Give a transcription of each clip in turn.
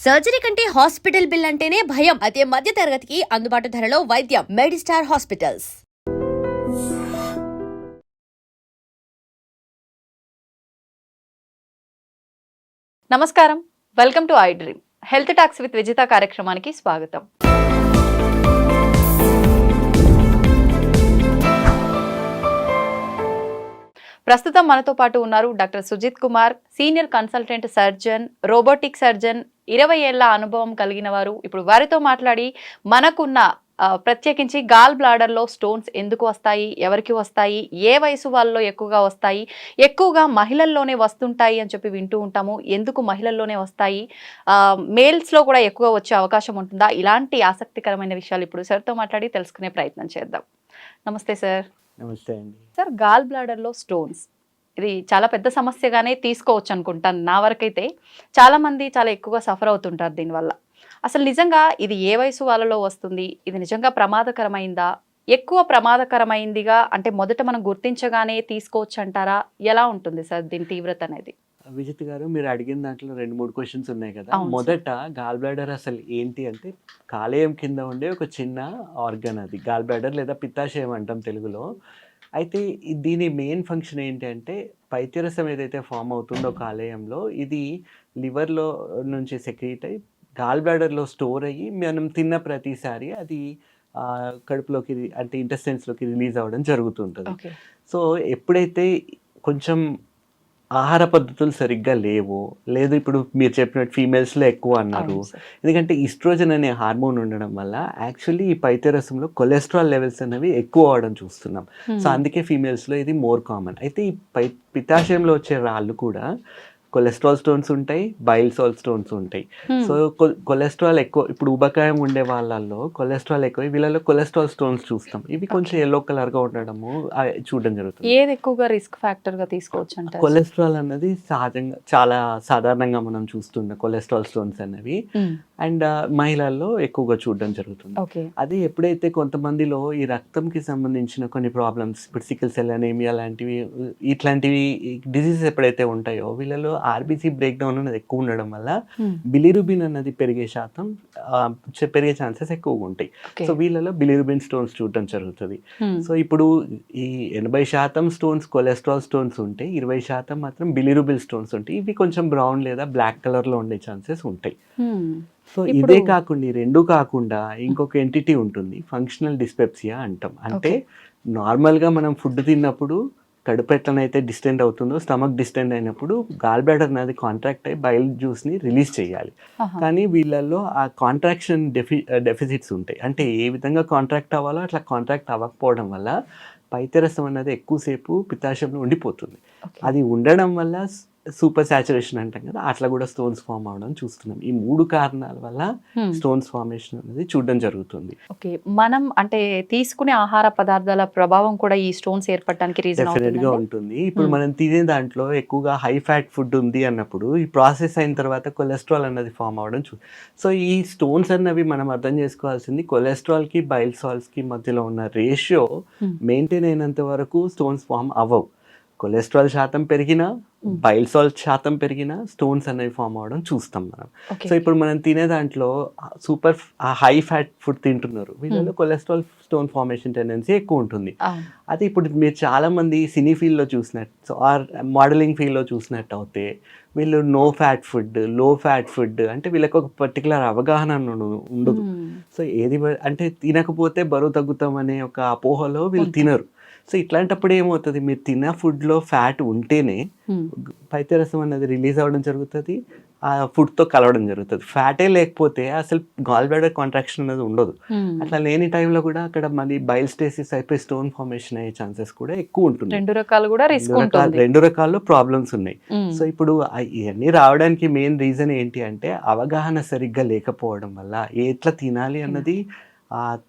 Surgery కంటే hospital bill అంటేనే భయం. అదే మధ్య తరగతికి అందుబాటు ధరలో వైద్యం. Medistar hospitals. నమస్కారం, welcome to I dream. Health talks with Vijitha కార్యక్రమానికి స్వాగతం. ప్రస్తుతం మనతో పాటు ఉన్నారు doctor Sujith Kumar, senior consultant surgeon, robotic surgeon, 20 ఏళ్ల అనుభవం కలిగిన వారు. ఇప్పుడు వారితో మాట్లాడి మనకున్న ప్రత్యేకించి గాల్ బ్లాడర్లో స్టోన్స్ ఎందుకు వస్తాయి, ఎవరికి వస్తాయి, ఏ వయసు వాళ్ళలో ఎక్కువగా వస్తాయి, ఎక్కువగా మహిళల్లోనే వస్తుంటాయి అని చెప్పి వింటూ ఉంటాము. ఎందుకు మహిళల్లోనే వస్తాయి, మేల్స్లో కూడా ఎక్కువ వచ్చే అవకాశం ఉంటుందా, ఇలాంటి ఆసక్తికరమైన విషయాలు ఇప్పుడు సార్తో మాట్లాడి తెలుసుకునే ప్రయత్నం చేద్దాం. నమస్తే సార్. నమస్తే అండి. సార్, గాల్ బ్లాడర్లో స్టోన్స్ ఇది చాలా పెద్ద సమస్యగానే తీసుకోవచ్చు అనుకుంటాను. నా వరకైతే చాలామంది చాలా ఎక్కువగా సఫర్ అవుతుంటారు దీనివల్ల. అసలు నిజంగా ఇది ఏ వయసు వాళ్ళలో వస్తుంది, ఇది నిజంగా ప్రమాదకరమైందా, ఎక్కువ ప్రమాదకరమైందిగా అంటే మొదట మనం గుర్తించగానే తీసుకోవచ్చు అంటారా, ఎలా ఉంటుంది సార్ దీని తీవ్రత అనేది? విజిత్ గారు, మీరు అడిగిన దాంట్లో 2-3 క్వశ్చన్స్ ఉన్నాయి కదా. అవును సార్. మొదట గాల్ బ్లాడర్ అసలు ఏంటి అంటే కాలేయం కింద ఉండే ఒక చిన్న ఆర్గన్, అది గాల్ బ్లాడర్ లేదా పిత్తాశయం అంటాం తెలుగులో. అయితే దీని మెయిన్ ఫంక్షన్ ఏంటి అంటే పైత్యరసం ఏదైతే ఫామ్ అవుతుందో కాలేయంలో, ఇది లివర్లో నుంచి సెక్రీట్ అయ్యి గాల్ బ్లాడర్లో స్టోర్ అయ్యి మనం తిన్న ప్రతిసారి అది కడుపులోకి అంటే ఇంటెస్టైన్స్లోకి రిలీజ్ అవ్వడం జరుగుతుంటుంది. ఓకే. సో ఎప్పుడైతే కొంచెం ఆహార పద్ధతులు సరిగ్గా లేవు, లేదు ఇప్పుడు మీరు చెప్పినట్టు ఫీమేల్స్లో ఎక్కువ అన్నారు, అవును సార్. ఎందుకంటే ఈస్ట్రోజన్ అనే హార్మోన్ ఉండడం వల్ల యాక్చువల్లీ ఈ పైత్యరసంలో కొలెస్ట్రాల్ లెవెల్స్ అనేవి ఎక్కువ అవడం చూస్తున్నాం. సో అందుకే ఫీమేల్స్లో ఇది మోర్ కామన్. అయితే ఈ పిత్తాశయంలో వచ్చే రాళ్ళు కూడా కొలెస్ట్రాల్ స్టోన్స్ ఉంటాయి, బైల్ సాల్ స్టోన్స్ ఉంటాయి. సో కొలెస్ట్రాల్ ఎక్కువ, ఇప్పుడు ఉబకాయం ఉండే వాళ్ళల్లో కొలెస్ట్రాల్ ఎక్కువ, వీళ్ళలో కొలెస్ట్రాల్ స్టోన్స్ చూస్తాం. ఇవి కొంచెం ఎల్లో కలర్గా ఉండడము చూడడం జరుగుతుంది. ఏది ఎక్కువగా రిస్క్ ఫ్యాక్టర్గా తీసుకోవచ్చు అంటారు? కొలెస్ట్రాల్ అన్నది సహజంగా చాలా సాధారణంగా మనం చూస్తున్న కొలెస్ట్రాల్ స్టోన్స్ అనేవి అండ్ మహిళల్లో ఎక్కువగా చూడడం జరుగుతుంది. ఓకే. అది ఎప్పుడైతే కొంతమందిలో ఈ రక్తంకి సంబంధించిన కొన్ని ప్రాబ్లమ్స్, ఇప్పుడు సికిల్ సెల్ అనేమియా లాంటివి, ఇట్లాంటివి డిసీజెస్ ఎప్పుడైతే ఉంటాయో వీళ్ళలో ఆర్బీసీ బ్రేక్ డౌన్ అనేది ఎక్కువ ఉండడం వల్ల బిలిరుబిన్ అన్నది పెరిగే ఛాన్సెస్ ఎక్కువగా ఉంటాయి. సో వీళ్ళలో బిలిరుబిన్ స్టోన్స్ చూడటం జరుగుతుంది. సో ఇప్పుడు ఈ 80% స్టోన్స్ కొలెస్ట్రాల్ స్టోన్స్ ఉంటాయి, 20% మాత్రం బిలిరుబిన్ స్టోన్స్ ఉంటాయి. ఇవి కొంచెం బ్రౌన్ లేదా బ్లాక్ కలర్లో ఉండే ఛాన్సెస్ ఉంటాయి. సో ఇదే కాకుండా, రెండు కాకుండా ఇంకొక ఎంటిటీ ఉంటుంది, ఫంక్షనల్ డిస్పెప్సియా అంటాం. అంటే నార్మల్గా మనం ఫుడ్ తిన్నప్పుడు కడుపు ఎట్లనైతే డిస్టెండ్ అవుతుందో, స్టమక్ డిస్టెండ్ అయినప్పుడు గాల్ బ్లాడర్ అనేది కాంట్రాక్ట్ అయ్యి బైల్ జ్యూస్ని రిలీజ్ చేయాలి. కానీ వీళ్ళల్లో ఆ కాంట్రాక్షన్ డెఫిసిట్స్ ఉంటాయి. అంటే ఏ విధంగా కాంట్రాక్ట్ అవ్వాలో అట్లా కాంట్రాక్ట్ అవ్వకపోవడం వల్ల పైత్యరసం అనేది ఎక్కువసేపు పిత్తాశయంలో ఉండిపోతుంది. అది ఉండడం వల్ల సూపర్ సాచురేషన్ అంటాం కదా, అట్లా కూడా స్టోన్స్ ఫామ్ అవడం చూస్తున్నాం. ఈ 3 కారణాల వల్ల స్టోన్స్ ఫార్మేషన్ అనేది చూడడం జరుగుతుంది. ఓకే. మనం అంటే తీసుకునే ఆహార పదార్థాల ప్రభావం కూడా ఈ స్టోన్స్ ఏర్పడడానికి రీజన్ డెఫినెట్ గా ఉంటుంది. ఇప్పుడు మనం తినే దాంట్లో ఎక్కువగా హై ఫ్యాట్ ఫుడ్ ఉంది అన్నప్పుడు ఈ ప్రాసెస్ అయిన తర్వాత కొలెస్ట్రాల్ అన్నది ఫామ్ అవడం సో ఈ స్టోన్స్ అన్నవి మనం అర్థం చేసుకోవాల్సింది, కొలెస్ట్రాల్ కి బైల్ సాల్ట్స్ కి మధ్యలో ఉన్న రేషియో మెయింటైన్ అయినంత వరకు స్టోన్స్ ఫామ్ అవ్వవు. కొలెస్ట్రాల్ శాతం పెరిగినా, బైల్ సాల్ట్ శాతం పెరిగినా స్టోన్స్ అనేవి ఫామ్ అవడం చూస్తాం మనం. సో ఇప్పుడు మనం తినే దాంట్లో హై ఫ్యాట్ ఫుడ్ తింటున్నారు, వీళ్ళలో కొలెస్ట్రాల్ స్టోన్ ఫార్మేషన్ టెండెన్సీ ఎక్కువ ఉంటుంది. అది ఇప్పుడు మీరు చాలా మంది సినీ ఫీల్డ్లో చూసినట్టు ఆర్ మోడలింగ్ ఫీల్డ్లో చూసినట్టు అయితే వీళ్ళు నో ఫ్యాట్ ఫుడ్, లో ఫ్యాట్ ఫుడ్ అంటే వీళ్ళకి ఒక పర్టికులర్ అవగాహన ఉండదు. సో ఏది అంటే తినకపోతే బరువు తగ్గుతాం అనే ఒక అపోహలో వీళ్ళు తినరు. సో ఇట్లాంటప్పుడు ఏమవుతుంది, మీరు తిన్న ఫుడ్లో ఫ్యాట్ ఉంటేనే పైత్యరసం అనేది రిలీజ్ అవ్వడం జరుగుతుంది, ఆ ఫుడ్తో కలవడం జరుగుతుంది. ఫ్యాటే లేకపోతే అసలు గాల్ బ్లాడర్ కాంట్రాక్షన్ అనేది ఉండదు. అట్లా లేని టైంలో కూడా అక్కడ మళ్ళీ బైల్ స్టేసిస్ అయిపోయి స్టోన్ ఫార్మేషన్ అయ్యే ఛాన్సెస్ కూడా ఎక్కువ ఉంటుంది. రెండు రకాల ప్రాబ్లమ్స్ ఉన్నాయి. సో ఇప్పుడు ఇవన్నీ రావడానికి మెయిన్ రీజన్ ఏంటి అంటే అవగాహన సరిగ్గా లేకపోవడం వల్ల, ఎట్లా తినాలి అన్నది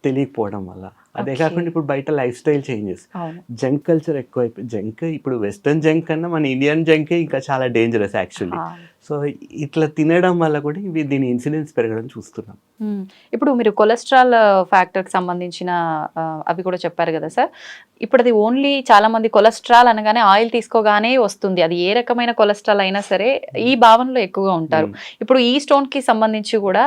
తెలియకపోవడం వల్ల అదే Okay. కాకుండా ఇప్పుడు బయట లైఫ్ స్టైల్ చేంజెస్, అవును. జంక్ కల్చర్ ఎక్కువైపోయింది. జంక్ ఇప్పుడు వెస్టర్న్ జంక్ కన్నా మన ఇండియన్ జంకే ఇంకా చాలా డేంజరస్ యాక్చువల్లీ. సో ఇట్లా తినడం వల్ల కూడా దీని ఇన్సిడెన్స్ పెరగడం చూస్తున్నాం. ఇప్పుడు మీరు కొలెస్ట్రాల్ ఫ్యాక్టర్కి సంబంధించిన అవి కూడా చెప్పారు కదా సార్. ఇప్పుడు అది ఓన్లీ చాలా మంది కొలెస్ట్రాల్ అనగానే ఆయిల్ తీసుకోగానే వస్తుంది, అది ఏ రకమైన కొలెస్ట్రాల్ అయినా సరే ఈ భావనలో ఎక్కువగా ఉంటారు. ఇప్పుడు ఈ స్టోన్ కి సంబంధించి కూడా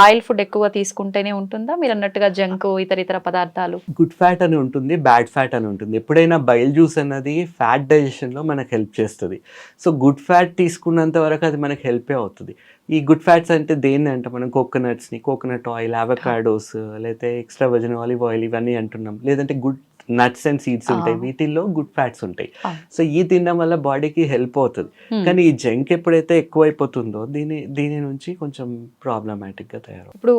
ఆయిల్ ఫుడ్ ఎక్కువ తీసుకుంటేనే ఉంటుందా, మీరు అన్నట్టుగా జంక్ ఇతర పదార్థాలు? గుడ్ ఫ్యాట్ అని ఉంటుంది, బ్యాడ్ ఫ్యాట్ అని ఉంటుంది. ఎప్పుడైనా బైల్ జ్యూస్ అన్నది ఫ్యాట్ డైజెషన్లో మనకు హెల్ప్ చేస్తుంది. సో గుడ్ ఫ్యాట్ తీసుకున్నంత వరకు అది మనకు హెల్పే అవుతుంది. ఈ గుడ్ ఫ్యాట్స్ అంటే దేన్ని అంటే మనం కోకోనట్స్ని, కోకోనట్ ఆయిల్, అవకాడోస్, లేకపోతే ఎక్స్ట్రా వర్జిన్ ఆలివ్ ఆయిల్ ఇవన్నీ అంటున్నాం. లేదంటే గుడ్ నట్స్ అండ్ సీడ్స్ ఉంటాయి, వీటిల్లో గుడ్ ఫ్యాట్స్ ఉంటాయి. సో ఈ తినడం వల్ల బాడీకి హెల్ప్ అవుతుంది. కానీ ఈ జంక్ ఎప్పుడైతే ఎక్కువైపోతుందో దీని నుంచి కొంచెం ప్రాబ్లమాటిక్గా తయారవుతుంది. ఇప్పుడు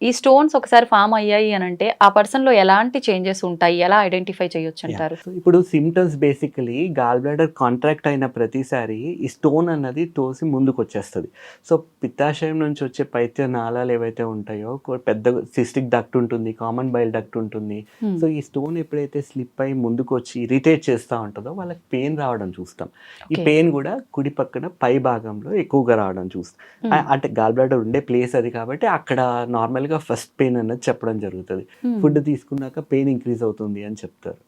ఈ స్టోన్స్ ఒకసారి ఫామ్ అయ్యాయి అని అంటే ఆ పర్సన్ లో ఎలాంటి చేంజెస్ ఉంటాయి, ఎలా ఐడెంటిఫై చేయొచ్చు అంటారు? సో ఇప్పుడు symptoms basically gallbladder contract అయిన ప్రతిసారి ఈ స్టోన్ అన్నది తోసి ముందుకు వచ్చేస్తుంది. సో పిత్తాశయం నుంచి వచ్చే పైత్య నాళాలు ఏవైతే ఉంటాయో, పెద్ద సిస్టిక్ డక్ట్ ఉంటుంది, కామన్ బైల్ డక్ట్ ఉంటుంది. సో ఈ స్టోన్ ఎప్పుడైతే స్లిప్ అయి ముందుకు వచ్చి ఇరిటేట్ చేస్తూ ఉంటుందో వాళ్ళకి పెయిన్ రావడం చూస్తాం. ఈ పెయిన్ కూడా కుడి పక్కన పై భాగంలో ఎక్కువగా రావడం చూస్తాం. అంటే గాల్ బ్లాడర్ ఉండే ప్లేస్ అది కాబట్టి అక్కడ నార్మల్ ఫస్ట్ పెయిన్ అన్నది చెప్పడం జరుగుతుంది. ఫుడ్ తీసుకున్నాక పెయిన్ ఇంక్రీజ్ అవుతుంది అని చెప్తారు.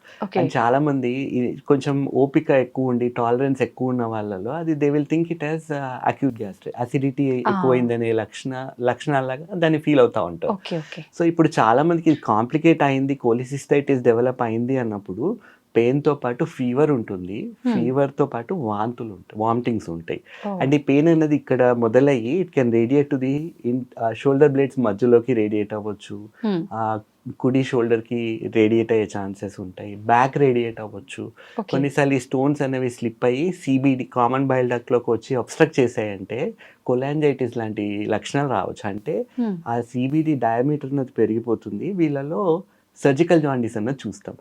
అండ్ చాలా మంది కొంచెం ఓపిక ఎక్కువ ఉండి టాలరెన్స్ ఎక్కువ ఉన్న వాళ్ళలో అది they will think it as acute gastric, acidity ఎక్కువైందనే లక్షణాలాగా దాన్ని ఫీల్ అవుతా ఉంటారు. సో ఇప్పుడు చాలా మందికి కాంప్లికేట్ అయింది, కోలిసిస్టైటిస్ డెవలప్ అయింది అన్నప్పుడు పెయిన్తో పాటు ఫీవర్ ఉంటుంది, ఫీవర్తో పాటు వాంతులు ఉంటాయి, వామిటింగ్స్ ఉంటాయి. అండ్ ఈ పెయిన్ అనేది ఇక్కడ మొదలయ్యి it can radiate to the shoulder blades మధ్యలోకి రేడియేట్ అవ్వచ్చు, కుడి షోల్డర్కి రేడియేట్ అయ్యే ఛాన్సెస్ ఉంటాయి, బ్యాక్ రేడియేట్ అవ్వచ్చు. కొన్నిసార్లు ఈ స్టోన్స్ అనేవి స్లిప్ అయ్యి సిబిడి కామన్ బైల్ డక్ట్లోకి వచ్చి అబ్స్ట్రక్ట్ చేసాయంటే కొలాంజైటిస్ లాంటి లక్షణాలు రావచ్చు. అంటే ఆ సిబిడి డయామీటర్ అనేది పెరిగిపోతుంది. వీళ్ళలో సర్జికల్ జాండీస్ అన్నది చూస్తాం.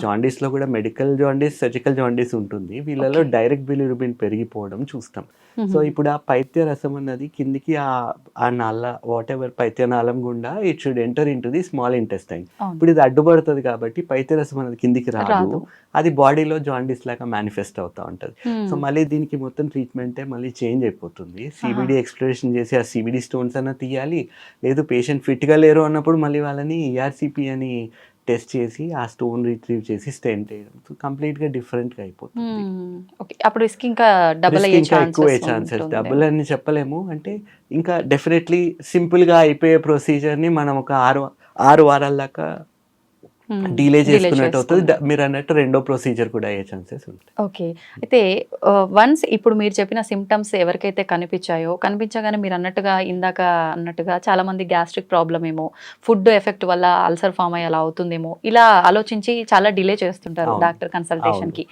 జాండీస్లో కూడా మెడికల్ జాండీస్, సర్జికల్ జాండీస్ ఉంటుంది. వీళ్ళలో డైరెక్ట్ బిలిరుబిన్ పెరిగిపోవడం చూస్తాం. సో ఇప్పుడు ఆ పైత్య రసం అన్నది కిందికి ఆ నల్ల వాట్ ఎవర్ పైత్య నాళం గుండా it should enter in to the small intestine. ఇప్పుడు ఇది అడ్డుపడుతుంది కాబట్టి పైత్య రసం అనేది కిందికి రాదు, అది బాడీలో జాండీస్ లాగా మేనిఫెస్ట్ అవుతూ ఉంటుంది. సో మళ్ళీ దీనికి మొత్తం ట్రీట్మెంటే మళ్ళీ చేంజ్ అయిపోతుంది. సిబిడి ఎక్స్ప్లోరేషన్ చేసి ఆ సిబిడి స్టోన్స్ అన్న తీయాలి, లేదు పేషెంట్ ఫిట్గా లేరు అన్నప్పుడు మళ్ళీ వాళ్ళని ఈఆర్సిపి అని టెస్ట్ చేసి ఆ స్టోన్ రిట్రీవ్ చేసి స్టెంట్ వేయడం కంప్లీట్గా డిఫరెంట్గా అయిపోతుంది. అప్పుడు రిస్క్ ఇంకా డబుల్ అయ్యే ఛాన్సెస్, డబుల్ అని చెప్పలేము. అంటే ఇంకా డెఫినెట్లీ సింపుల్గా అయిపోయే ప్రొసీజర్ని మనం ఒక 6 వారాల దాకా డిలే చేసుకున్నట్టు అవుతుంది. మీరు అన్నట్టు రెండో ప్రొసీజర్ కూడా అయ్యే ఛాన్సెస్ ఉంటాయి. ఓకే, అయితే వన్స్ ఇప్పుడు మీరు చెప్పిన సిమ్టమ్స్ ఎవరికైతే కనిపించగానే మీరు ఇందాక అన్నట్టుగా చాలా మంది గ్యాస్ట్రిక్ ప్రాబ్లమ్ ఏమో, ఫుడ్ ఎఫెక్ట్ వల్ల అల్సర్ ఫామ్ అయ్యి అలా అవుతుందేమో, ఇలా ఆలోచించి చాలా డిలే చేస్తుంటారు డాక్టర్ కన్సల్టేషన్ కి.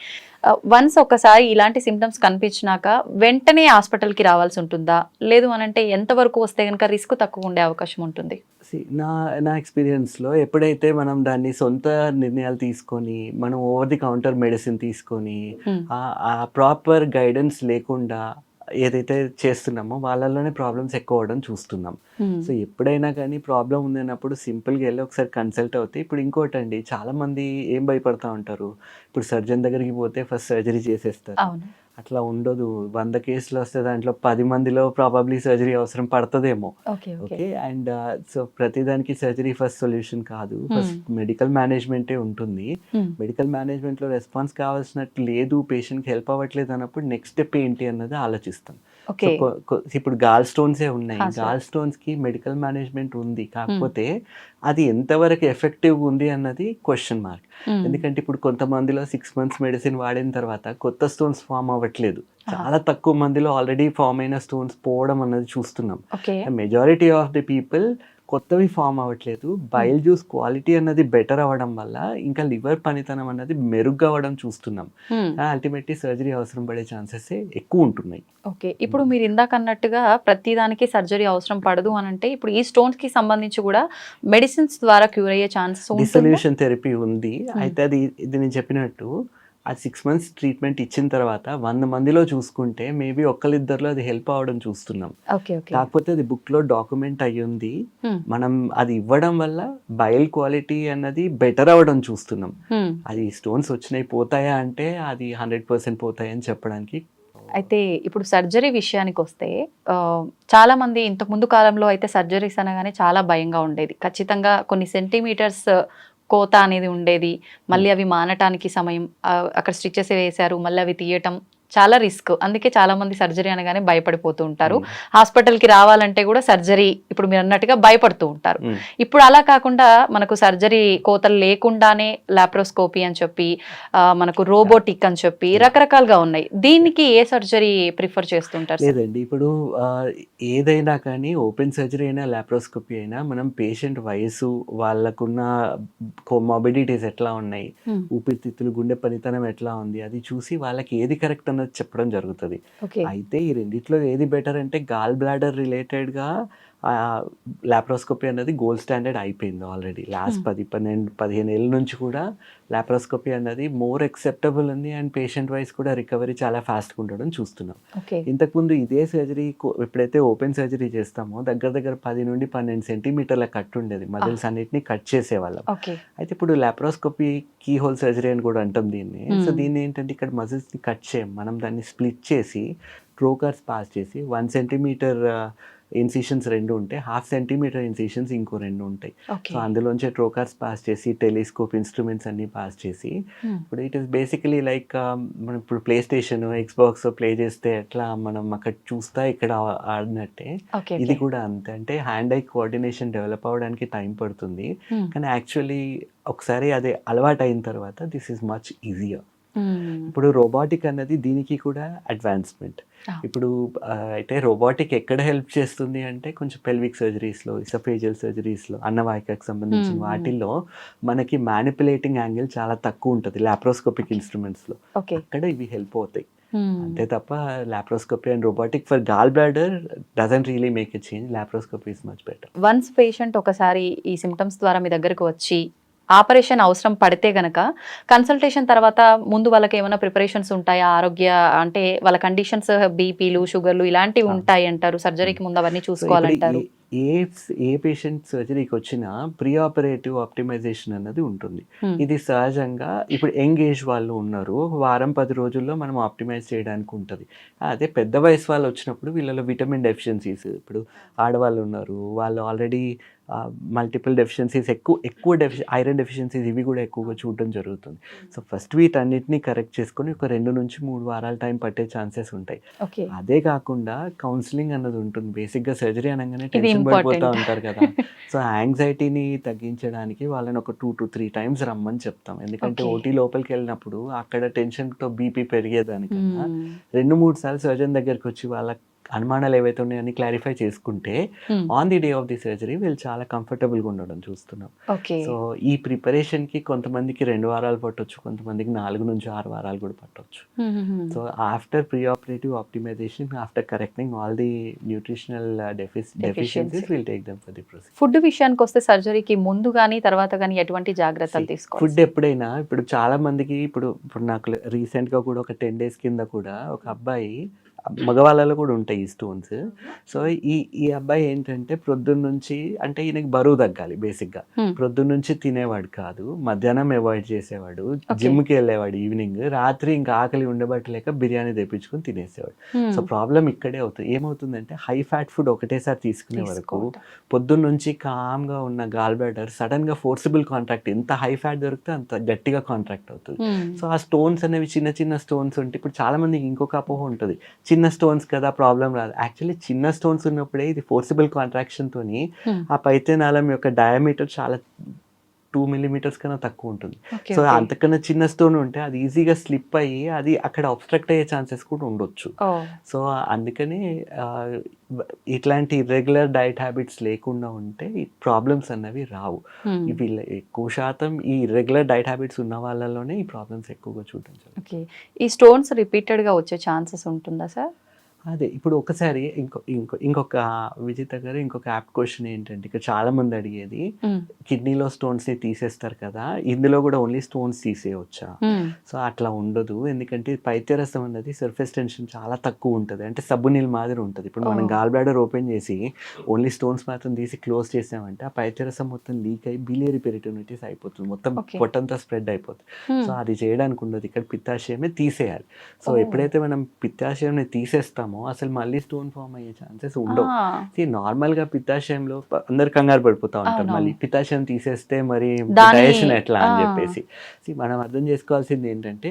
వన్స్ ఒకసారి ఇలాంటి సిమ్టమ్స్ కనిపించినాక వెంటనే హాస్పిటల్కి రావాల్సి ఉంటుందా, లేదు అనంటే ఎంతవరకు వస్తే కనుక రిస్క్ తక్కువ ఉండే అవకాశం ఉంటుంది? నా ఎక్స్పీరియన్స్లో ఎప్పుడైతే మనం దాన్ని సొంత నిర్ణయాలు తీసుకొని మనం ఓవర్ ది కౌంటర్ మెడిసిన్ తీసుకొని ఆ ప్రాపర్ గైడెన్స్ లేకుండా ఏదైతే చేస్తున్నామో వాళ్ళలోనే ప్రాబ్లమ్స్ ఎక్కువ అవడం చూస్తున్నాం. సో ఎప్పుడైనా కానీ ప్రాబ్లం ఉందన్నప్పుడు సింపుల్గా వెళ్ళి ఒకసారి కన్సల్ట్ అవుతాయి. ఇప్పుడు ఇంకోటి అండి, చాలా మంది ఏం భయపడతా ఉంటారు, ఇప్పుడు సర్జన్ దగ్గరికి పోతే ఫస్ట్ సర్జరీ చేసేస్తారు. అట్లా ఉండదు. 100 కేసులు వస్తే దాంట్లో 10 మందిలో ప్రాబబ్లీ సర్జరీ అవసరం పడుతుందేమో. ఓకే, అండ్ సో ప్రతిదానికి సర్జరీ ఫస్ట్ సొల్యూషన్ కాదు, ఫస్ట్ మెడికల్ మేనేజ్మెంటే ఉంటుంది. మెడికల్ మేనేజ్మెంట్లో రెస్పాన్స్ కావాల్సినట్టు లేదు, పేషెంట్కి హెల్ప్ అవ్వట్లేదు అన్నప్పుడు నెక్స్ట్ స్టెప్ ఏంటి అన్నది ఆలోచిస్తాం. ఇప్పుడు గాల్ స్టోన్సే ఉన్నాయి, గాల్ స్టోన్స్ కి మెడికల్ మేనేజ్మెంట్ ఉంది, కాకపోతే అది ఎంతవరకు ఎఫెక్టివ్ ఉంది అన్నది క్వశ్చన్ మార్క్. ఎందుకంటే ఇప్పుడు కొంతమందిలో 6 months మెడిసిన్ వాడిన తర్వాత కొత్త స్టోన్స్ ఫామ్ అవ్వట్లేదు, చాలా తక్కువ మందిలో ఆల్రెడీ ఫామ్ అయిన స్టోన్స్ పోవడం అన్నది చూస్తున్నాం. మెజారిటీ ఆఫ్ ది పీపుల్ కొత్తవి ఫామ్ అవ్వట్లేదు. బైల్ జ్యూస్ క్వాలిటీ అన్నది బెటర్ అవ్వడం వల్ల ఇంకా లివర్ పనితనం అన్నది మెరుగ్గా అవ్వడం చూస్తున్నాం. అల్టిమేట్లీ సర్జరీ అవసరం పడే ఛాన్సెస్ ఎక్కువ ఉంటున్నాయి. ఓకే, ఇప్పుడు మీరు ఇందాక అన్నట్టుగా ప్రతి దానికి సర్జరీ అవసరం పడదు అని అంటే ఇప్పుడు ఈ స్టోన్స్ కి సంబంధించి కూడా మెడిసిన్స్ ద్వారా క్యూర్ అయ్యే ఛాన్సెస్ ఉంటుంది. డిసొల్యూషన్ థెరపీ ఉంది. అయితే ఇది నేను చెప్పినట్టు ఆ 6 మంత్స్ ట్రీట్మెంట్ ఇచ్చిన తర్వాత 100 మందిలో చూసుకుంటే మేబీ ఒక్కరిద్దరిలో అది హెల్ప్ అవ్వడం చూస్తున్నాం. Okay okay. కాకపోతే అది బుక్లో డాక్యుమెంట్ అయ్యింది. మనం అది ఇవ్వడం వల్ల బయల్ క్వాలిటీ అన్నది బెటర్ అవ్వడం చూస్తున్నాం. అది స్టోన్స్ వచ్చినాయి పోతాయా అంటే అది 100% పోతాయి అని చెప్పడానికి. అయితే ఇప్పుడు సర్జరీ విషయానికి వస్తే చాలా మంది ఇంతకు ముందు కాలంలో అయితే సర్జరీస్ అనగానే చాలా భయంగా ఉండేది. ఖచ్చితంగా కొన్ని సెంటీమీటర్స్ కోత అనేది ఉండేది. మళ్ళీ అవి మానటానికి సమయం, అక్కడ స్టిచెస్ వేశారు, మళ్ళీ అవి తీయటం చాలా రిస్క్. అందుకే చాలా మంది సర్జరీ అనగానే భయపడిపోతూ ఉంటారు. హాస్పిటల్కి రావాలంటే కూడా సర్జరీ ఇప్పుడు మీరు అన్నట్టుగా భయపడుతూ ఉంటారు. ఇప్పుడు అలా కాకుండా మనకు సర్జరీ కోతలు లేకుండానే లాప్రోస్కోపీ అని చెప్పి, మనకు రోబోటిక్ అని చెప్పి రకరకాలుగా ఉన్నాయి. దీనికి ఏ సర్జరీ ప్రిఫర్ చేస్తుంటారు? లేదండి, ఇప్పుడు ఏదైనా కానీ ఓపెన్ సర్జరీ అయినా లాప్రోస్కోపీ అయినా మనం పేషెంట్ వయసు, వాళ్ళకున్న కోమార్బిడిటీస్ ఎట్లా ఉన్నాయి, ఊపిరితిత్తులు, గుండె పనితనం ఎట్లా ఉంది, అది చూసి వాళ్ళకి ఏది కరెక్ట్ అన్నది చెప్పడం జరుగుతుంది. అయితే ఈ రెండిట్లో ఏది బెటర్ అంటే గాల్ బ్లాడర్ రిలేటెడ్గా లాప్రోస్కోపీ అనేది గోల్డ్ స్టాండర్డ్ అయిపోయింది ఆల్రెడీ. లాస్ట్ 10-15 ఏళ్ళ నుంచి కూడా లాప్రోస్కోపీ అన్నది మోర్ యాక్సెప్టబుల్ ఉంది అండ్ పేషెంట్ వైజ్ కూడా రికవరీ చాలా ఫాస్ట్గా ఉండడం చూస్తున్నాం. ఇంతకుముందు ఇదే సర్జరీ ఎప్పుడైతే ఓపెన్ సర్జరీ చేస్తామో దగ్గర 10 నుండి 12 సెంటీమీటర్ల కట్ ఉండేది, మజిల్స్ అన్నిటిని కట్ చేసేవాళ్ళం. అయితే ఇప్పుడు లాప్రోస్కోపీ కీ హోల్ సర్జరీ అని కూడా అంటాం దీన్ని. సో దీన్ని ఏంటంటే ఇక్కడ మజిల్స్ని కట్ చేయం, మనం దాన్ని స్ప్లిట్ చేసి ట్రోకర్స్ పాస్ చేసి 1 సెంటీమీటర్ ఇన్సిషన్స్ 2 ఉంటాయి, 1/2 సెంటీమీటర్ ఇన్సిషన్స్ ఇంకో 2 ఉంటాయి. సో అందులోంచే ట్రోకర్స్ పాస్ చేసి టెలిస్కోప్ ఇన్స్ట్రుమెంట్స్ అన్ని పాస్ చేసి ఇప్పుడు ఇట్ ఈస్ బేసికలీ లైక్ మనం ఇప్పుడు ప్లే స్టేషన్, ఎక్స్బాక్స్ ప్లే చేస్తే ఎట్లా మనం అక్కడ చూస్తా ఇక్కడ ఆడినట్టే ఇది కూడా అంతే. అంటే హ్యాండ్ ఐ కోఆర్డినేషన్ డెవలప్ అవ్వడానికి టైం పడుతుంది, కానీ యాక్చువల్లీ ఒకసారి అదే అలవాటు అయిన తర్వాత దిస్ ఈజ్ మచ్ ఈజియర్. ఇప్పుడు రోబోటిక్ అన్నది దీనికి కూడా అడ్వాన్స్మెంట్. ఇప్పుడు అయితే రోబోటిక్ ఎక్కడ హెల్ప్ చేస్తుంది అంటే కొంచెం పెల్విక్ సర్జరీస్లో, ఇసోఫేజియల్ సర్జరీస్లో, అన్నవాహికకు సంబంధించిన వాటిల్లో మనకి మ్యానిపులేటింగ్ యాంగిల్ చాలా తక్కువ ఉంటుంది లాప్రోస్కోపిక్ ఇన్స్ట్రుమెంట్స్లో, అక్కడ ఇవి హెల్ప్ అవుతాయి. అంతే తప్ప laparoscopy and robotic for gallbladder doesn't really make a change. Laparoscopy is much better. Once patient ఒకసారి ఈ సిమ్టమ్స్ ద్వారా మీ దగ్గరకు వచ్చి ఆపరేషన్ అవసరం పడితే గనక కన్సల్టేషన్ తర్వాత ముందు వాళ్ళకి ఏమైనా ప్రిపరేషన్స్ ఉంటాయా? ఆరోగ్య అంటే వాళ్ళ కండిషన్స్, బీపీలు, షుగర్లు ఇలాంటివి ఉంటాయి అంటారు. సర్జరీకి ముందు అవన్నీ చూసుకోవాలంటారు. ఏ పేషెంట్ సర్జరీకి వచ్చినా ప్రీ ఆపరేటివ్ ఆప్టిమైజేషన్ అన్నది ఉంటుంది. ఇది సహజంగా ఇప్పుడు యంగ్ ఏజ్ వాళ్ళు ఉన్నారు, వారం 10 రోజుల్లో మనం ఆప్టిమైజ్ చేయడానికి ఉంటుంది. అదే పెద్ద వయసు వాళ్ళు వచ్చినప్పుడు వీళ్ళలో విటమిన్ డెఫిషియన్సీస్, ఇప్పుడు ఆడవాళ్ళు ఉన్నారు, వాళ్ళు ఆల్రెడీ మల్టిపుల్ డెఫిషియన్సీస్, ఎక్కువ ఐరన్ డెఫిషియన్సీస్ ఇవి కూడా ఎక్కువగా చూడడం జరుగుతుంది. సో ఫస్ట్ వీటన్నిటిని కరెక్ట్ చేసుకొని ఒక 2 నుంచి 3 వారాల టైం పట్టే ఛాన్సెస్ ఉంటాయి. అదే కాకుండా కౌన్సిలింగ్ అన్నది ఉంటుంది. బేసిక్గా సర్జరీ అనగానే టెన్షన్ పడిపోతూ ఉంటారు కదా, సో యాంగ్జైటీని తగ్గించడానికి వాళ్ళని ఒక 2 to 3 times రమ్మని చెప్తాం. ఎందుకంటే ఓటీ లోపలికి వెళ్ళినప్పుడు అక్కడ టెన్షన్తో బీపీ పెరిగేదానికన్నా 2-3 సార్లు సర్జన్ దగ్గరికి వచ్చి వాళ్ళ అనుమానాలు ఏవైతే ఉన్నాయని క్లారిఫై చేసుకుంటే on the day of the surgery వీళ్ళు చాలా కంఫర్టబుల్గా ఉండడం చూస్తున్నాం. సో ఈ ప్రిపరేషన్కి కొంతమందికి 2 వారాలు పట్టొచ్చు, కొంతమందికి 4 నుంచి 6 వారాలు కూడా పట్టొచ్చు. So after pre operative optimisation, after correcting all the nutritional deficiencies will take them for the procedure. Food విషయానికి వస్తే సర్జరీకి ముందు కానీ తర్వాత కానీ ఎటువంటి జాగ్రత్తలు తీసుకోవాలి? ఫుడ్ ఎప్పుడైనా ఇప్పుడు చాలా మందికి ఇప్పుడు నాకు రీసెంట్గా కూడా ఒక 10 days కింద కూడా ఒక అబ్బాయి, మగవాళ్ళలో కూడా ఉంటాయి ఈ స్టోన్స్. సో ఈ అబ్బాయి ఏంటంటే ప్రొద్దున్న నుంచి, అంటే ఈయనకి బరువు తగ్గాలి బేసిక్గా, ప్రొద్దున్న నుంచి తినేవాడు కాదు, మధ్యాహ్నం అవాయిడ్ చేసేవాడు, జిమ్కి వెళ్ళేవాడు ఈవినింగ్, రాత్రి ఇంకా ఆకలి ఉండబట్టలేక బిర్యానీ తెప్పించుకొని తినేసేవాడు. సో ప్రాబ్లం ఇక్కడే అవుతుంది. ఏమవుతుందంటే హై ఫ్యాట్ ఫుడ్ ఒకటేసారి తీసుకునే వరకు పొద్దున్న నుంచి కామ్గా ఉన్న గాల్ బ్లాడర్ సడన్గా ఫోర్సిబుల్ కాంట్రాక్ట్, ఎంత హై ఫ్యాట్ దొరికితే అంత గట్టిగా కాంట్రాక్ట్ అవుతుంది. సో ఆ స్టోన్స్ అనేవి చిన్న స్టోన్స్ ఉంటాయి. ఇప్పుడు చాలా మందికి ఇంకొక అపోహ ఉంటుంది, చిన్న స్టోన్స్ కదా ప్రాబ్లం రాదు. యాక్చువల్లీ చిన్న స్టోన్స్ ఉన్నప్పుడే ఇది ఫోర్సిబుల్ కాంట్రాక్షన్ తోని ఆ పైత్యనాళం యొక్క డయామీటర్ చాలా 2 millimeters కన్నా తక్కువ ఉంటుంది. సో అంతకన్నా చిన్న స్టోన్ ఉంటే అది ఈజీగా స్లిప్ అయ్యి అది అక్కడ అబ్స్ట్రక్ట్ అయ్యే ఛాన్సెస్ కూడా ఉండొచ్చు. సో అందుకని ఇట్లాంటి ఇర్రెగ్యులర్ డైట్ హ్యాబిట్స్ లేకుండా ఉంటే ఈ ప్రాబ్లమ్స్ అన్నవి రావు. ఇవి ఎక్కువ శాతం ఈ ఇర్రెగ్యులర్ డైట్ హ్యాబిట్స్ ఉన్న వాళ్ళలోనే ఈ ప్రాబ్లమ్స్ ఎక్కువగా చూడడం జరుగుతుంది. ఈ స్టోన్స్ రిపీటెడ్గా వచ్చే ఛాన్సెస్ ఉంటుందా సార్? అదే ఇప్పుడు ఒకసారి ఇంకొక విజిత గారు ఇంకొక యాప్ క్వశ్చన్ ఏంటంటే ఇక్కడ చాలా మంది అడిగేది కిడ్నీలో స్టోన్స్ ని తీసేస్తారు కదా, ఇందులో కూడా ఓన్లీ స్టోన్స్ తీసేయవచ్చా? సో అట్లా ఉండదు, ఎందుకంటే పైత్యరసం అన్నది సర్ఫేస్ టెన్షన్ చాలా తక్కువ ఉంటుంది, అంటే సబ్బు నీళ్ళు మాదిరి ఉంటుంది. ఇప్పుడు మనం గాల్ బ్లాడర్ ఓపెన్ చేసి ఓన్లీ స్టోన్స్ మాత్రం తీసి క్లోజ్ చేసామంటే ఆ పైత్యరసం మొత్తం లీక్ అయ్యి బిలియరీ పెరిటోనిటిస్ అయిపోతుంది, మొత్తం పొట్టంతా స్ప్రెడ్ అయిపోతుంది. సో అది చేయడానికి ఉండదు, ఇక్కడ పిత్తాశయమే తీసేయాలి. సో ఎప్పుడైతే మనం పిత్తాశయంని తీసేస్తామో అసలు మళ్ళీ స్టోన్ ఫామ్ అయ్యే ఛాన్సెస్ ఉండవు. నార్మల్ గా పిత్తాశయంలో అందరు కంగారు పడిపోతా ఉంటారు, మళ్ళీ పిత్తాశయం తీసేస్తే మరి డైజెషన్ ఎట్లా అని చెప్పేసి. మనం అర్థం చేసుకోవాల్సింది ఏంటంటే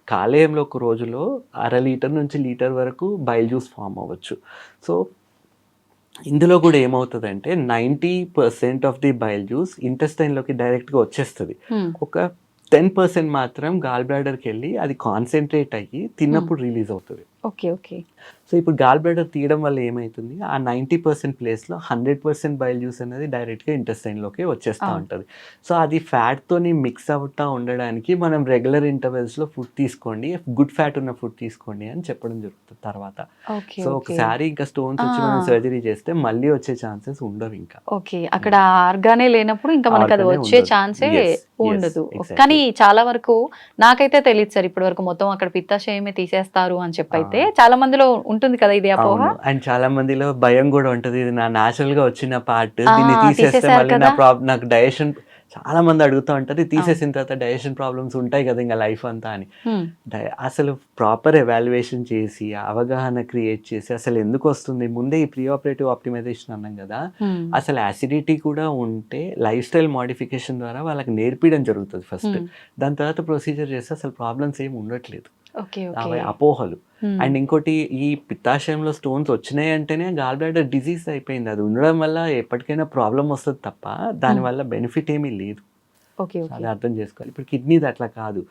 కాలేయంలో ఒక రోజులో 1/2 లీటర్ నుంచి లీటర్ వరకు బైల్ జ్యూస్ ఫామ్ అవ్వచ్చు. సో ఇందులో కూడా ఏమవుతుందంటే 90% ఆఫ్ ది బైల్ జ్యూస్ ఇంటెస్టైన్లోకి డైరెక్ట్గా వచ్చేస్తుంది. ఒక 10% మాత్రం గాల్ బ్లాడర్కి వెళ్ళి అది కాన్సన్ట్రేట్ అయ్యి తిన్నప్పుడు రిలీజ్ అవుతుంది. ఓకే. సో ఇప్పుడు గాల్ బ్లాడర్ తీయడం వల్ల ఏమవుతుంది, ఆ 90% ప్లేస్లో 100% బైల్ జ్యూస్ అనేది డైరెక్ట్గా ఇంటెస్టైన్లోకి వచ్చేస్తూ ఉంటుంది. సో అది ఫ్యాట్తోని మిక్స్ అవుతూ ఉండడానికి మనం రెగ్యులర్ ఇంటర్వెల్స్లో ఫుడ్ తీసుకోండి, గుడ్ ఫ్యాట్ ఉన్న ఫుడ్ తీసుకోండి అని చెప్పడం జరుగుతుంది తర్వాత. సో ఒకసారి ఇంకా స్టోన్స్ వచ్చి మనం సర్జరీ చేస్తే మళ్ళీ వచ్చే ఛాన్సెస్ ఉండవు ఇంకా. ఓకే, అక్కడ ఆర్గానే లేనప్పుడు ఇంకా మనకు అది వచ్చే ఛాన్సే ఉండదు. కానీ చాలా వరకు నాకైతే తెలియదు సార్, ఇప్పటి వరకు మొత్తం అక్కడ పిత్తాశయమే తీసేస్తారు అని చెప్పి చాలా మందిలో ఉంటుంది కదా ఇది అపోహ. అండ్ చాలా మందిలో భయం కూడా ఉంటది, ఇది నా న్యాచురల్ గా వచ్చిన పార్ట్, దీన్ని తీసేస్తే మళ్ళీ నాకు డైజెషన్, చాలా మంది అడుగుతూ ఉంటారు తీసేసిన తర్వాత డైజెషన్ ప్రాబ్లమ్స్ ఉంటాయి కదా ఇంకా లైఫ్ అంతా అని. అసలు ప్రాపర్ ఎవాల్యుయేషన్ చేసి అవగాహన క్రియేట్ చేసి అసలు ఎందుకు వస్తుంది, ముందే ఈ ప్రీ ఆపరేటివ్ ఆప్టిమైజేషన్ అన్నాం కదా, అసలు యాసిడిటీ కూడా ఉంటే లైఫ్ స్టైల్ మోడిఫికేషన్ ద్వారా వాళ్ళకి నేర్పించడం జరుగుతుంది ఫస్ట్. దాని తర్వాత ప్రొసీజర్ చేస్తే అసలు ప్రాబ్లమ్స్ ఏమి ఉండట్లేదు, అపోహలు. అండ్ ఇంకోటి, ఈ పిత్తాశయంలో స్టోన్స్ వచ్చినాయి అంటేనే గాల్ బ్లాడర్ డిజీజ్ అయిపోయింది, అది ఉండడం వల్ల ఎప్పటికైనా ప్రాబ్లం వస్తుంది తప్ప దానివల్ల బెనిఫిట్ ఏమీ లేదు. అది అర్థం చేసుకోవాలి. ఇప్పుడు కిడ్నీది అట్లా కాదు,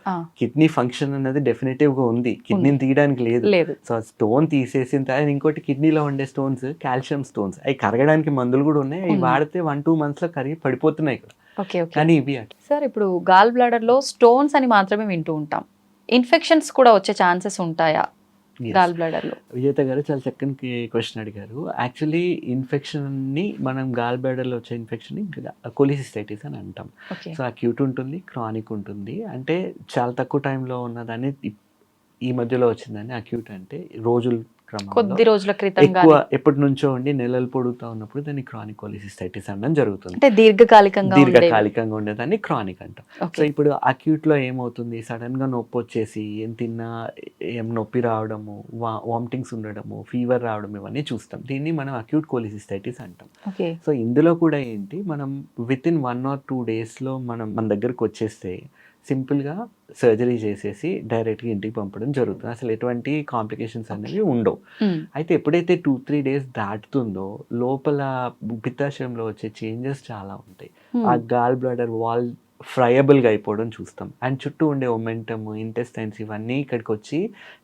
కిడ్నీ ఫంక్షన్ అనేది డెఫినెటివ్ గా ఉంది, కిడ్నీని తీయడానికి లేదు. సో స్టోన్ తీసేసిన తర్వాత ఇంకోటి, కిడ్నీలో ఉండే స్టోన్స్ కాల్షియం స్టోన్స్, అవి కరగడానికి మందులు కూడా ఉన్నాయి, అవి వాడితే 1-2 months లో కరిగి పడిపోతున్నాయి ఇక్కడ. కానీ ఇవి సార్ ఇప్పుడు గాల్ బ్లాడర్ లో స్టోన్స్ అని మాత్రమే వింటూ ఉంటాం, ఇన్ఫెక్షన్స్ కూడా వచ్చే ఛాన్సెస్ ఉంటాయా గాల్ బ్లాడర్ లో? విజేత గారు చాలా చక్కని క్వశ్చన్ అడిగారు. యాక్చువల్లీ ఇన్ఫెక్షన్ ని మనం గాల్ బ్లాడర్ లో వచ్చే ఇన్ఫెక్షన్ ని కొలిసిస్టైటిస్ అని అంటాం. సో అక్యూట్ ఉంటుంది, క్రానిక్ ఉంటుంది. అంటే చాలా తక్కువ టైంలో ఉన్నదాన్ని ఈ మధ్యలో వచ్చిందని అక్యూట్ అంటే కొద్ది రోజుల క్రితం ఎక్కువ ఎప్పటి నుంచో ఉండి నెలలు పొడుగుతా ఉన్నప్పుడు దాన్ని క్రానిక్ కొలిసిస్టైటిస్ అనడం జరుగుతుంది. అంటే దీర్ఘకాలికంగా ఉండేదాన్ని క్రానిక్ అంటాం. సో ఇప్పుడు అక్యూట్ లో ఏమవుతుంది, సడన్ గా నొప్పి వచ్చేసి ఏం తిన్నా ఏం నొప్పి రావడము, వామిటింగ్స్ ఉండడము, ఫీవర్ రావడం, ఇవన్నీ చూస్తాం. దీన్ని మనం అక్యూట్ కొలిసిస్టైటిస్ అంటాం. సో ఇందులో కూడా ఏంటి, మనం విత్ ఇన్ 1 or 2 days లో మన దగ్గరకు వచ్చేస్తే సింపుల్గా సర్జరీ చేసేసి డైరెక్ట్గా ఇంటికి పంపడం జరుగుతుంది, అసలు ఎటువంటి కాంప్లికేషన్స్ అనేవి ఉండవు. అయితే ఎప్పుడైతే 2-3 days దాటుతుందో లోపల పిత్తాశయంలో వచ్చే చేంజెస్ చాలా ఉంటాయి. ఆ గాల్ బ్లాడర్ వాల్ ఫ్రైయబుల్గా అయిపోవడం చూస్తాం, అండ్ చుట్టూ ఉండే ఒమెంటమ్, ఇంటెస్టైన్స్ ఇవన్నీ ఇక్కడికి వచ్చి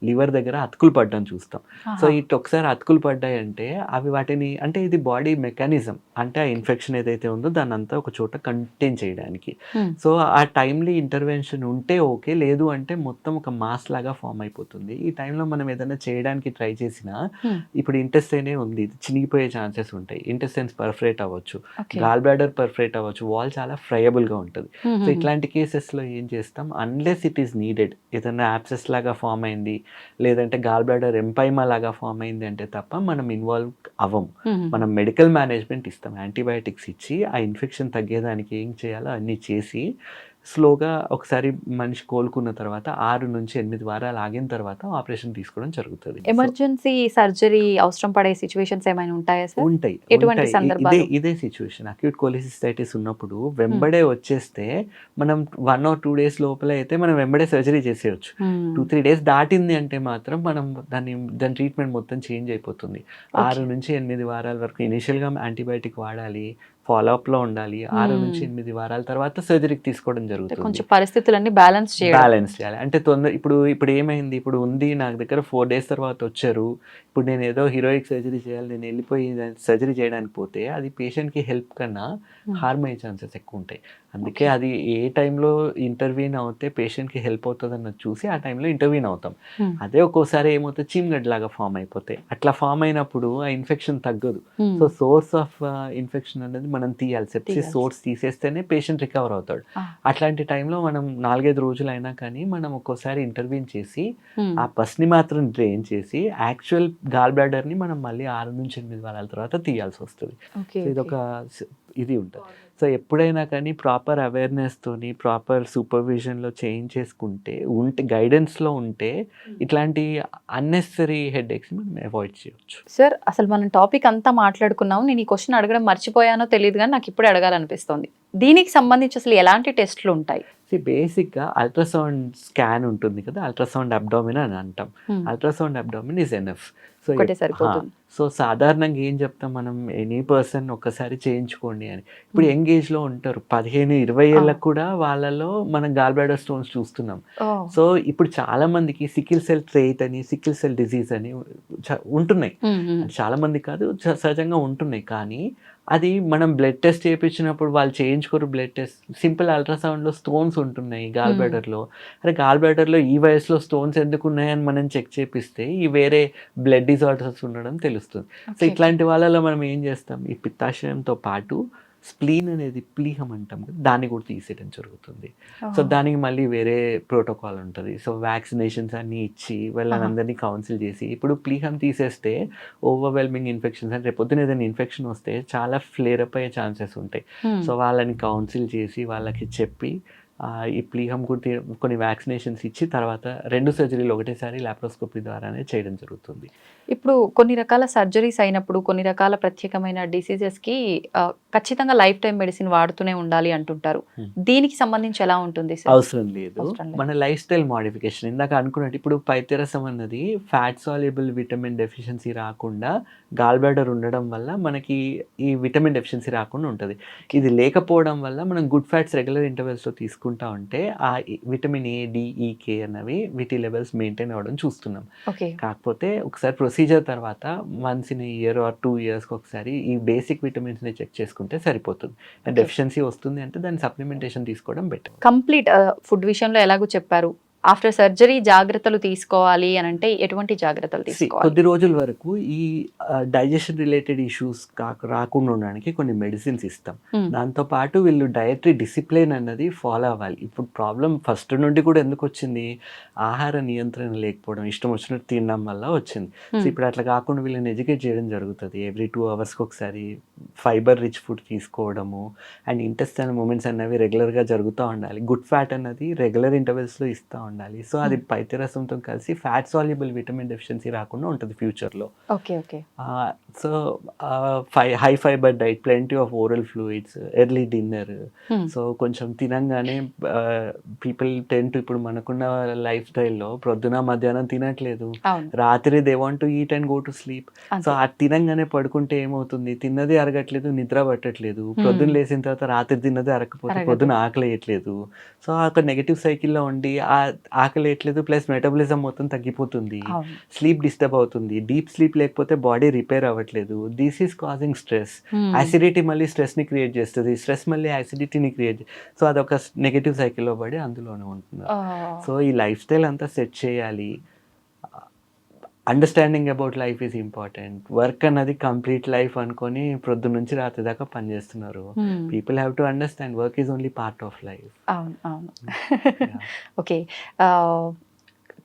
లివర్ దగ్గర అతుకులు పడడం చూస్తాం. సో ఇటు ఒకసారి అతుకులు పడ్డాయంటే అవి వాటిని, అంటే ఇది బాడీ మెకానిజం, అంటే ఆ ఇన్ఫెక్షన్ ఏదైతే ఉందో దాన్ని అంతా ఒక చోట కంటైన్ చేయడానికి. సో ఆ టైమ్లీ ఇంటర్వెన్షన్ ఉంటే ఓకే, లేదు అంటే మొత్తం ఒక మాస్ లాగా ఫామ్ అయిపోతుంది. ఈ టైంలో మనం ఏదైనా చేయడానికి ట్రై చేసినా, ఇప్పుడు ఇంటెస్టైనే ఉంది, ఇది చినిగిపోయే ఛాన్సెస్ ఉంటాయి, ఇంటెస్టైన్స్ పర్ఫరేట్ అవ్వచ్చు, గాల్ బ్లాడర్ పర్ఫరేట్ అవ్వచ్చు, వాల్ చాలా ఫ్రైయబుల్గా ఉంటుంది. సో ఇట్లాంటి కేసెస్లో ఏం చేస్తాం, అన్లెస్ ఇట్ ఈస్ నీడెడ్, ఏదైనా యాప్సెస్ లాగా ఫామ్ అయింది లేదంటే గాల్ బ్లాడర్ ఎంపైమా లాగా ఫామ్ అయింది అంటే తప్ప మనం ఇన్వాల్వ్ అవ్వము. మనం మెడికల్ మేనేజ్మెంట్ ఇస్తాం, యాంటీబయాటిక్స్ ఇచ్చి ఆ ఇన్ఫెక్షన్ తగ్గేదానికి ఏం చేయాలో అన్నీ చేసి స్లోగా ఒకసారి మనిషి కోలుకున్న తర్వాత 6 నుంచి 8 వారాలు ఆగిన తర్వాత ఆపరేషన్ తీసుకోవడం జరుగుతుంది. ఎమర్జెన్సీ సర్జరీ అవసరం పడే సిచ్యువేషన్స్ ఏమైనా ఉంటాయా సార్? ఉంటాయి. ఇదే సిచ్యువేషన్, అక్యూట్ కొలిసిస్టైటిస్ ఉన్నప్పుడు వెంబడే వచ్చేస్తే మనం 1 or 2 days లోపల అయితే మనం వెంబడే సర్జరీ చేసేయచ్చు. 2-3 days దాటింది అంటే మాత్రం మనం దాని ట్రీట్మెంట్ మొత్తం చేంజ్ అయిపోతుంది. 6 నుంచి 8 వారాల వరకు ఇనిషియల్గా యాంటీబయాటిక్ వాడాలి, ఫాలోఅప్ లో ఉండాలి. 6 నుంచి 8 వారాల తర్వాత సర్జరీకి తీసుకోవడం జరుగుతుంది. కొంచెం పరిస్థితులన్నీ బ్యాలెన్స్ చేయడం. బ్యాలెన్స్ చేయాలి. అంటే ఇప్పుడు ఏమైంది, ఇప్పుడు ఉంది నాకు దగ్గర 4 days తర్వాత వచ్చారు, ఇప్పుడు నేను ఏదో హీరోయిక్ సర్జరీ చేయాలి, నేను వెళ్ళిపోయి సర్జరీ చేయడానికి పోతే అది పేషెంట్కి హెల్ప్ కన్నా హార్మ్ అయ్యే ఛాన్సెస్ ఎక్కువ ఉంటాయి. అందుకే అది ఏ టైంలో ఇంటర్వ్యూన్ అవుతే పేషెంట్కి హెల్ప్ అవుతుంది అన్నది చూసి ఆ టైంలో ఇంటర్వ్యూన్ అవుతాం. అదే ఒక్కోసారి ఏమవుతుంది, చీమగడ్డ లాగా ఫామ్ అయిపోతాయి. అట్లా ఫామ్ అయినప్పుడు ఆ ఇన్ఫెక్షన్ తగ్గదు. సో సోర్స్ ఆఫ్ ఇన్ఫెక్షన్ అనేది మనం తీయాలి. సెప్సిస్ సోర్స్ తీసేస్తేనే పేషెంట్ రికవర్ అవుతాడు. అట్లాంటి టైంలో మనం 4-5 రోజులు అయినా కానీ మనం ఒక్కోసారి ఇంటర్వ్యూన్ చేసి ఆ పస్ని మాత్రం డ్రైన్ చేసి యాక్చువల్ గాల్ బ్లాడర్ని మనం మళ్ళీ 6 నుంచి 8 వారాల తర్వాత తీయాల్సి వస్తుంది. సో ఇదొక ఇది ఉంటుంది. సో ఎప్పుడైనా కానీ ప్రాపర్ అవేర్నెస్తోని ప్రాపర్ సూపర్విజన్లో చేంజ్ చేసుకుంటే గైడెన్స్లో ఉంటే ఇట్లాంటి అన్నెసరీ హెడేక్స్ని మనం అవాయిడ్ చేయవచ్చు. సార్, అసలు మనం టాపిక్ అంతా మాట్లాడుకున్నాము. నేను ఈ క్వశ్చన్ అడగడం మర్చిపోయానో తెలియదు కానీ నాకు ఇప్పుడే అడగాలనిపిస్తుంది. దీనికి సంబంధించి అసలు ఎలాంటి టెస్ట్లు ఉంటాయి? బేసిక్గా అల్ట్రాసౌండ్ స్కాన్ ఉంటుంది కదా, అల్ట్రాసౌండ్ అబ్డామిన్ అని అంటాం. Ultrasound abdomen is enough. So సాధారణంగా ఏం చెప్తాం మనం, ఎనీ పర్సన్ ఒక్కసారి చేయించుకోండి అని. ఇప్పుడు యంగ్ ఏజ్లో ఉంటారు, 15-20 ఏళ్ళకు కూడా వాళ్ళలో మనం గాల్ బ్లాడర్ స్టోన్స్ చూస్తున్నాం. సో ఇప్పుడు చాలా మందికి సికిల్ సెల్ ట్రేట్ అని, సికిల్ సెల్ డిజీజ్ అని ఉంటున్నాయి. చాలా మంది కాదు, సహజంగా ఉంటున్నాయి. కానీ అది మనం బ్లడ్ టెస్ట్ చేయించినప్పుడు వాళ్ళు చేయించుకోరు. బ్లడ్ టెస్ట్ సింపుల్ అల్ట్రాసౌండ్లో స్టోన్స్ ఉంటున్నాయి గాల్ బ్లాడర్లో. అరే గాల్ బ్లాడర్లో ఈ వయసులో స్టోన్స్ ఎందుకు ఉన్నాయని మనం చెక్ చేపిస్తే ఈ వేరే బ్లడ్ డిజార్డర్స్ ఉండడం తెలుస్తుంది. సో ఇట్లాంటి వాళ్ళలో మనం ఏం చేస్తాం, ఈ పిత్తాశయంతో పాటు స్ప్లీన్ అనేది ప్లీహం అంటాం కదా, దాన్ని కూడా తీసేయడం జరుగుతుంది. సో దానికి మళ్ళీ వేరే ప్రోటోకాల్ ఉంటుంది. సో వ్యాక్సినేషన్స్ అన్నీ ఇచ్చి వాళ్ళందరినీ కౌన్సిల్ చేసి, ఇప్పుడు ప్లీహం తీసేస్తే ఓవర్వెల్మింగ్ ఇన్ఫెక్షన్స్ అంటే రేపొద్దున ఏదైనా ఇన్ఫెక్షన్ వస్తే చాలా ఫ్లేర్ అప్ అయ్యే ఛాన్సెస్ ఉంటాయి. సో వాళ్ళని కౌన్సిల్ చేసి వాళ్ళకి చెప్పి ఈ ప్లీహం కూడా కొన్ని వ్యాక్సినేషన్స్ ఇచ్చి తర్వాత 2 సర్జరీలు ఒకటేసారి లాప్రోస్కోపీ ద్వారానే చేయడం జరుగుతుంది. ఇప్పుడు కొన్ని రకాల సర్జరీస్ అయినప్పుడు కొన్ని రకాల ప్రత్యేకమైన డిసీజెస్కి ఖచ్చితంగా లైఫ్ టైం మెడిసిన్ వాడుతూనే ఉండాలి అంటుంటారు. దీనికి సంబంధించి ఎలా ఉంటుంది సార్? అవసరం లేదు. మన లైఫ్ స్టైల్ మోడిఫికేషన్ ఇందాక అనుకున్నట్టు, ఇప్పుడు పైత్యరసం అన్నది ఫ్యాట్ సాల్యుబుల్ విటమిన్ డెఫిషియన్సీ రాకుండా గాల్ బ్లాడర్ ఉండడం వల్ల మనకి ఈ విటమిన్ డెఫిషియన్సీ రాకుండా ఉంటుంది. ఇది లేకపోవడం వల్ల మనం గుడ్ ఫ్యాట్స్ రెగ్యులర్ ఇంటర్వెల్స్లో తీసుకుంటా ఉంటే ఆ విటమిన్ ఏ, డి, ఈ, కే అన్నవి వీటి లెవెల్స్ మెయింటైన్ అవ్వడం చూస్తున్నాం. కాకపోతే ఒకసారి ప్రొసీజర్ తర్వాత once in year are 2 years ఒకసారి ఈ బేసిక్ విటమిన్స్ని చెక్ చేసుకుంటే సరిపోతుంది. డెఫిషియన్సీ వస్తుంది అంటే దాని సప్లిమెంటేషన్ తీసుకోవడం బెటర్. కంప్లీట్ ఫుడ్ విషయంలో ఎలాగో చెప్పారు. ఆఫ్టర్ సర్జరీ జాగ్రత్తలు తీసుకోవాలి అని అంటే ఎటువంటి జాగ్రత్తలు తీసుకోవాలి? కొద్ది రోజుల వరకు ఈ డైజెషన్ రిలేటెడ్ ఇష్యూస్ రాకుండా ఉండడానికి కొన్ని మెడిసిన్స్ ఇస్తాం. దాంతోపాటు వీళ్ళు డయటరీ డిసిప్లిన్ అన్నది ఫాలో అవ్వాలి. ఇప్పుడు ప్రాబ్లం ఫస్ట్ నుండి కూడా ఎందుకు వచ్చింది, ఆహార నియంత్రణ లేకపోవడం, ఇష్టం వచ్చినట్టు తినడం వల్ల వచ్చింది. సో ఇప్పుడు అట్లా కాకుండా వీళ్ళని ఎడ్యుకేట్ చేయడం జరుగుతుంది. ఎవ్రీ 2 hours ఒకసారి ఫైబర్ రిచ్ ఫుడ్ తీసుకోవడము అండ్ ఇంటెస్టైనల్ మూమెంట్స్ అనేవి రెగ్యులర్గా జరుగుతూ ఉండాలి. గుడ్ ఫ్యాట్ అన్నది రెగ్యులర్ ఇంటర్వెల్స్లో ఇస్తూ ఉండాలి. సో అది పైత్యరసంతో కలిసి ఫ్యాట్ సాల్యుబుల్ విటమిన్ డెఫిషియన్సీ రాకుండా ఉంటుంది ఫ్యూచర్లో. So high fibre diet, plenty of oral fluids, early dinner. So కొంచెం తినంగానే పీపుల్ టెంట్ ఇప్పుడు మనకున్న లైఫ్ స్టైల్లో ప్రొద్దున మధ్యాహ్నం తినట్లేదు, రాత్రి they want to eat and go to sleep. So ఆ తినంగానే పడుకుంటే ఏమవుతుంది, తిన్నది అరగట్లేదు, నిద్ర పట్టట్లేదు, ప్రొద్దున లేచిన తర్వాత రాత్రి తిన్నది అరగకపోతే పొద్దున ఆకలి వేయట్లేదు. సో ఒక నెగటివ్ సైకిల్లో ఉండి ఆకలి వేయట్లేదు, ప్లస్ మెటబాలిజం మొత్తం తగ్గిపోతుంది, స్లీప్ డిస్టర్బ్ అవుతుంది, డీప్ స్లీప్ లేకపోతే బాడీ రిపేర్ అవ్వట్లేదు. This is causing stress. Acidity మళ్ళీ స్ట్రెస్ని క్రియేట్ చేస్తుంది, స్ట్రెస్ మళ్ళీ యాసిడిటీని క్రియేట్. సో అదొక నెగటివ్ సైకిల్లో పడి అందులోనే ఉంటుంది. సో ఈ లైఫ్ స్టైల్ అంతా సెట్ చేయాలి. Understanding about life is important. Work అన్నది కంప్లీట్ లైఫ్ అనుకొని ప్రొద్దు నుంచి రాత్రి దాకా పనిచేస్తున్నారు. People have to understand work is only part of life. అవును. ఓకే,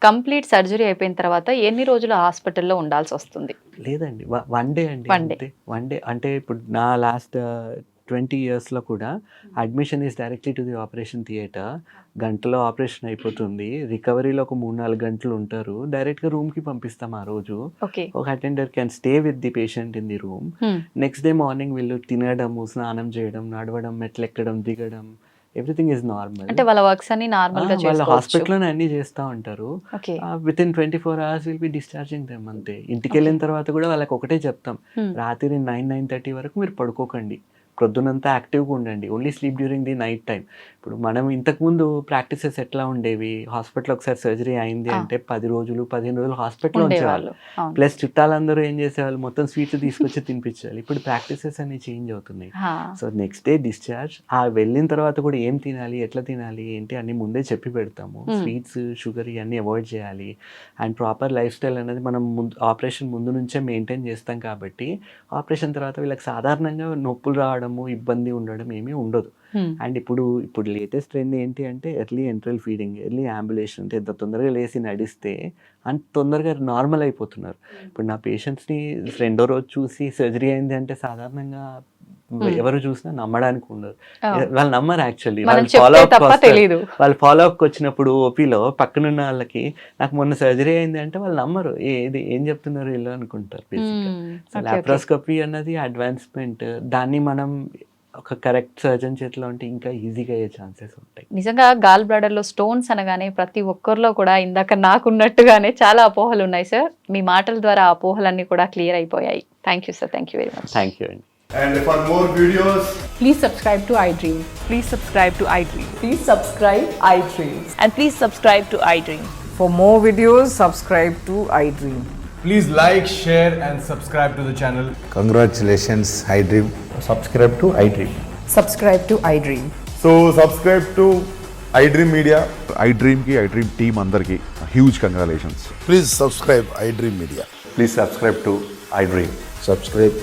కంప్లీట్ సర్జరీ అయిపోయిన తర్వాత ఎన్ని రోజులు హాస్పిటల్లో ఉండాల్సి వస్తుంది? లేదండి, 1 day అండి. 1 day అంటే ఇప్పుడు నా లాస్ట్ 20 yearsలో కూడా admission is directly to the operation theatre. గంటలో ఆపరేషన్ అయిపోతుంది, రికవరీలో ఒక 3-4 గంటలు ఉంటారు, డైరెక్ట్గా రూమ్కి పంపిస్తాం. ఆ రోజు ఒక attender can stay with the patient in the room. Next day morning వీళ్ళు తినడము, స్నానం చేయడం, నడవడం, మెట్లు ఎక్కడం, దిగడం, ఎవ్రీథింగ్ ఈజ్ నార్మల్. అంటే వాళ్ళ వర్క్స్ అన్ని నార్మల్ గా వాళ్ళ హాస్పిటల్లోనే అన్ని చేస్తూ ఉంటారు. With in 24 hours will be discharging them. అంతే. ఇంటికి వెళ్ళిన తర్వాత కూడా వాళ్ళకి ఒకటే చెప్తాం, రాత్రి 9-9:30 వరకు మీరు పడుకోకండి, ప్రొద్దునంతా యాక్టివ్గా ఉండండి, only sleep during the night time. ఇప్పుడు మనం ఇంతకుముందు ప్రాక్టీసెస్ ఎట్లా ఉండేవి, హాస్పిటల్ ఒకసారి సర్జరీ అయింది అంటే 10 రోజులు 15 రోజులు హాస్పిటల్లో ఉంచేవాళ్ళు. ఉండేవాళ్ళు అవును. ప్లస్ చుట్టాలందరూ ఏం చేసేవాళ్ళు, మొత్తం స్వీట్స్ తీసుకొచ్చి తినిపించాలి. ఇప్పుడు ప్రాక్టీసెస్ అన్ని చేంజ్ అవుతున్నాయి. హా. సో నెక్స్ట్ డే డిశ్చార్జ్, ఆ వెళ్ళిన తర్వాత కూడా ఏం తినాలి, ఎట్లా తినాలి ఏంటి అన్ని ముందే చెప్పి పెడతాము. స్వీట్స్ షుగర్ ఇవన్నీ అవాయిడ్ చేయాలి. అండ్ ప్రాపర్ లైఫ్ స్టైల్ అనేది మనం ఆపరేషన్ ముందు నుంచే మెయింటైన్ చేస్తాం కాబట్టి ఆపరేషన్ తర్వాత వీళ్ళకి సాధారణంగా నొప్పులు రావడము ఇబ్బంది ఉండడం ఏమీ ఉండదు. Hmm. అండ్ ఇప్పుడు లేటెస్ట్ ట్రెండ్ ఏంటి అంటే ఎర్లీ ఎంట్రల్ ఫీడింగ్, ఎర్లీ అంబులేషన్, అంటే ఎంత తొందరగా లేచి నడిస్తే అంత తొందరగా నార్మల్ అయిపోతున్నారు. ఇప్పుడు నా పేషెంట్స్ని 2వ రోజు చూసి సర్జరీ అయింది అంటే సాధారణంగా ఎవరు చూసినా నమ్మడానికి ఉండదు. వాళ్ళు నమ్మరు యాక్చువల్లీ. మనం వాళ్ళు చెప్తే తప్ప తెలీదు. వాళ్ళు ఫాలో అప్కి వచ్చినప్పుడు ఓపీలో పక్కనున్న వాళ్ళకి నాకు మొన్న సర్జరీ అయింది అంటే వాళ్ళు నమ్మరు, ఇది ఏం చెప్తున్నారు వీళ్ళు అనుకుంటారు. బేసిక్గా లాప్రోస్కోపీ అన్నది అడ్వాన్స్మెంట్, దాన్ని మనం ఒక కరెక్ట్ సర్జన్ చేతిలో ఉంటే ఇంకా ఈజీగా అయ్యే ఛాన్సెస్ ఉంటాయి. నిజంగా గాల్ బ్లాడర్ లో స్టోన్స్ అనగానే ప్రతి ఒక్కరిలో కూడా ఇందాక నాకున్నట్టుగానే చాలా అపోహలు ఉన్నాయి సార్. మీ మాటల ద్వారా ఆ అపోహలన్నీ కూడా క్లియర్ అయిపోయాయి. Thank you sir, thank you very much. Thank you అండి. And for more videos, Please subscribe to iDream. Please subscribe to iDream. Please subscribe iDream. And please subscribe to iDream. For more videos, subscribe to iDream. please like, share, and subscribe to the channel. Congratulations, iDream. subscribe to iDream. Subscribe to iDream. So subscribe to iDream Media. iDream ki iDream team అందరికి huge congratulations. Please subscribe iDream Media. Please subscribe to iDream. Subscribe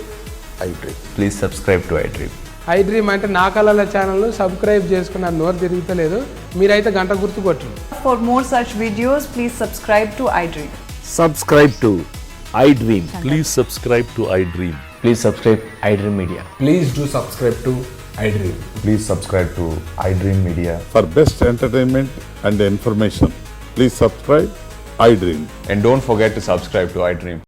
iDream. Please subscribe to iDream. iDream అంటే నా కళల ఛానల్ను subscribe చేసుకున్న నోరు తిరుగుతలేదు, మీరైతే గంట గుర్తు కొట్టండి. For more such videos, please subscribe to iDream. Subscribe to iDream. Please subscribe to iDream. Please subscribe iDream Media. Please do subscribe to iDream. Please subscribe to iDream Media. For best entertainment and information, please subscribe iDream. And don't forget to subscribe to iDream.